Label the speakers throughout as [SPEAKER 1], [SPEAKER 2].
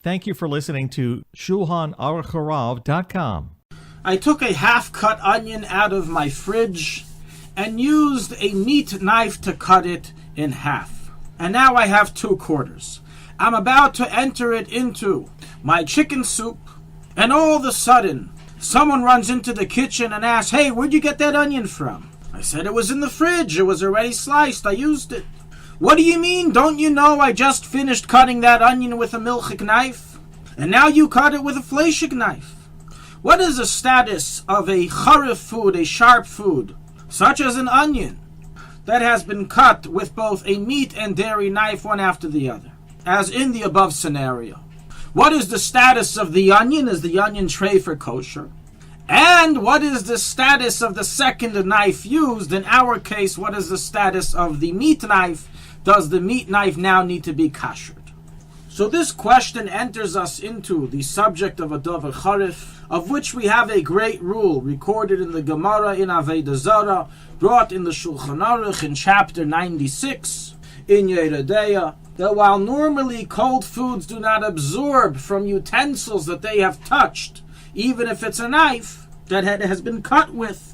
[SPEAKER 1] Thank you for listening to Shulchanaruchharav.com.
[SPEAKER 2] I took a half-cut onion out of my fridge and used a meat knife to cut it in half. And now I have 2 quarters. I'm about to enter it into my chicken soup, and all of a sudden, someone runs into the kitchen and asks, "Hey, where'd you get that onion from?" I said, "It was in the fridge. It was already sliced. I used it." "What do you mean? Don't you know I just finished cutting that onion with a milchik knife? And now you cut it with a fleshig knife." What is the status of a charif food, a sharp food, such as an onion, that has been cut with both a meat and dairy knife, one after the other, as in the above scenario? What is the status of the onion? Is the onion treif or kosher? And what is the status of the second knife used? In our case, what is the status of the meat knife? Does the meat knife now need to be kashered? So this question enters us into the subject of a davar charif, of which we have a great rule recorded in the Gemara in Avodah Zarah, brought in the Shulchanaruch in chapter 96 in Yeredeya, that while normally cold foods do not absorb from utensils that they have touched, even if it's a knife that has been cut with,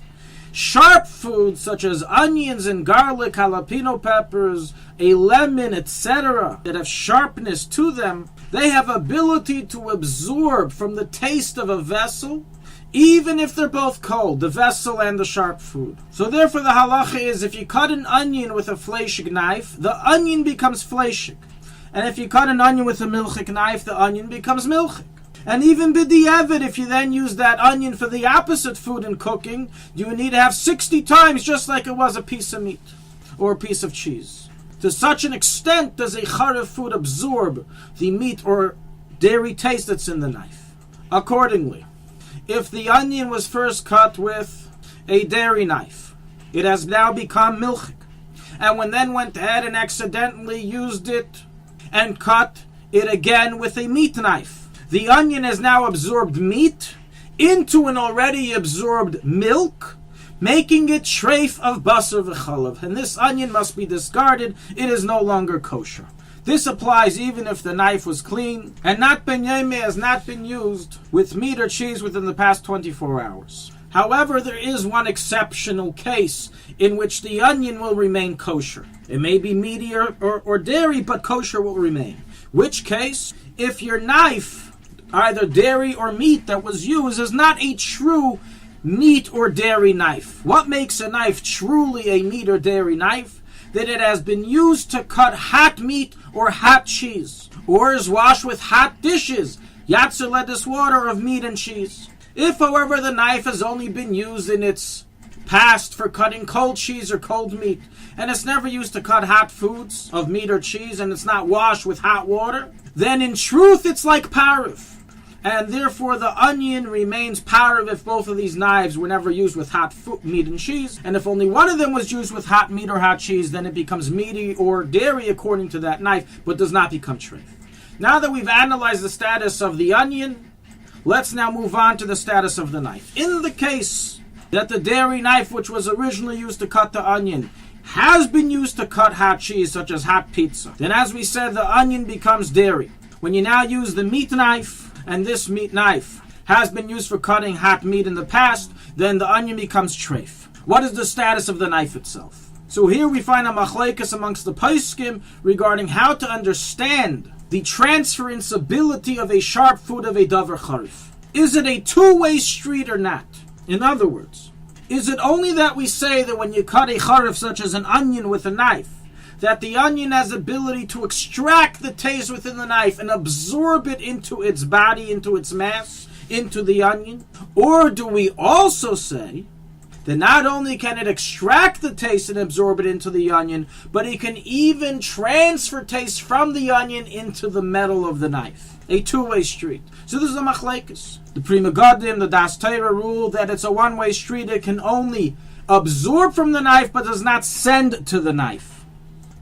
[SPEAKER 2] sharp foods such as onions and garlic, jalapeno peppers, a lemon, etc., that have sharpness to them, they have ability to absorb from the taste of a vessel, even if they're both cold, the vessel and the sharp food. So therefore the halacha is, if you cut an onion with a fleshig knife, the onion becomes fleshig. And if you cut an onion with a milchik knife, the onion becomes milchik. And even b'di'evet, if you then use that onion for the opposite food in cooking, you need to have 60 times just like it was a piece of meat or a piece of cheese. To such an extent does a charif food absorb the meat or dairy taste that's in the knife. Accordingly, if the onion was first cut with a dairy knife, it has now become milchik. And when then went ahead and accidentally used it and cut it again with a meat knife, the onion has now absorbed meat into an already absorbed milk, making it treif of basar v'chalav. And this onion must be discarded. It is no longer kosher. This applies even if the knife was clean and not ben yemeh, has not been used with meat or cheese within the past 24 hours. However, there is one exceptional case in which the onion will remain kosher. It may be meaty or dairy, but kosher will remain. Which case, if your knife, either dairy or meat that was used, is not a true meat or dairy knife. What makes a knife truly a meat or dairy knife? That it has been used to cut hot meat or hot cheese, or is washed with hot dishes, yatzer lettuce water of meat and cheese. If, however, the knife has only been used in its past for cutting cold cheese or cold meat, and it's never used to cut hot foods of meat or cheese, and it's not washed with hot water, then in truth it's like parif. And therefore the onion remains parif if both of these knives were never used with hot meat and cheese. And if only one of them was used with hot meat or hot cheese, then it becomes meaty or dairy according to that knife, but does not become treif. Now that we've analyzed the status of the onion, let's now move on to the status of the knife. In the case that the dairy knife, which was originally used to cut the onion, has been used to cut hot cheese, such as hot pizza, then as we said, the onion becomes dairy. When you now use the meat knife, and this meat knife has been used for cutting hot meat in the past, then the onion becomes treif. What is the status of the knife itself? So here we find a machlekes amongst the poskim regarding how to understand the transferability of a sharp food of a davar charif. Is it a two-way street or not? In other words, is it only that we say that when you cut a charif such as an onion with a knife, that the onion has ability to extract the taste within the knife and absorb it into its body, into its mass, into the onion? Or do we also say that not only can it extract the taste and absorb it into the onion, but it can even transfer taste from the onion into the metal of the knife? A two-way street. So this is a machlekes. The Pri Megadim, the Das Torah rule that it's a one-way street. It can only absorb from the knife, but does not send to the knife.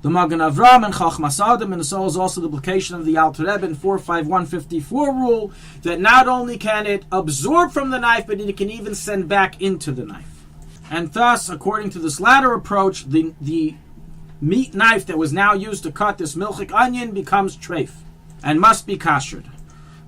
[SPEAKER 2] The Magen Avram and Chachmas Adam, and so is also the implication of the Alter Rebbe in 45154 rule, that not only can it absorb from the knife, but it can even send back into the knife. And thus, according to this latter approach, the meat knife that was now used to cut this milchik onion becomes treif and must be kashered.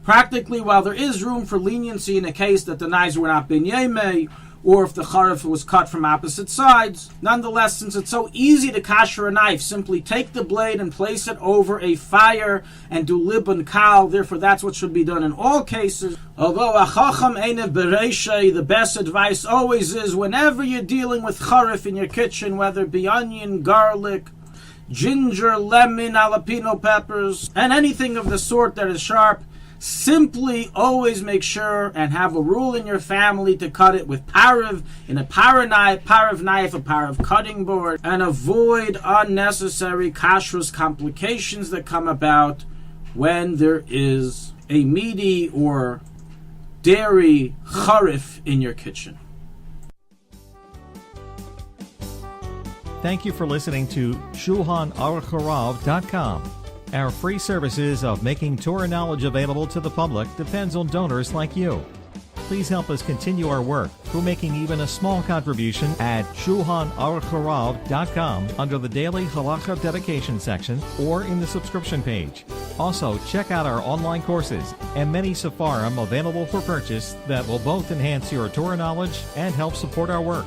[SPEAKER 2] Practically, while there is room for leniency in a case that the knives were not bin yemei, or if the charif was cut from opposite sides, nonetheless, since it's so easy to kasher a knife, simply take the blade and place it over a fire and do libun kal. Therefore, that's what should be done in all cases. Although achacham einev bereishay, the best advice always is whenever you're dealing with charif in your kitchen, whether it be onion, garlic, ginger, lemon, jalapeno peppers, and anything of the sort that is sharp, simply always make sure and have a rule in your family to cut it with parav, in a parav knife, a parav cutting board, and avoid unnecessary kashrus complications that come about when there is a meaty or dairy charif in your kitchen.
[SPEAKER 1] Thank you for listening to Shulchanaruchharav.com. Our free services of making Torah knowledge available to the public depends on donors like you. Please help us continue our work through making even a small contribution at Shulchanaruchharav.com under the Daily Halacha Dedication section or in the subscription page. Also, check out our online courses and many sefarim available for purchase that will both enhance your Torah knowledge and help support our work.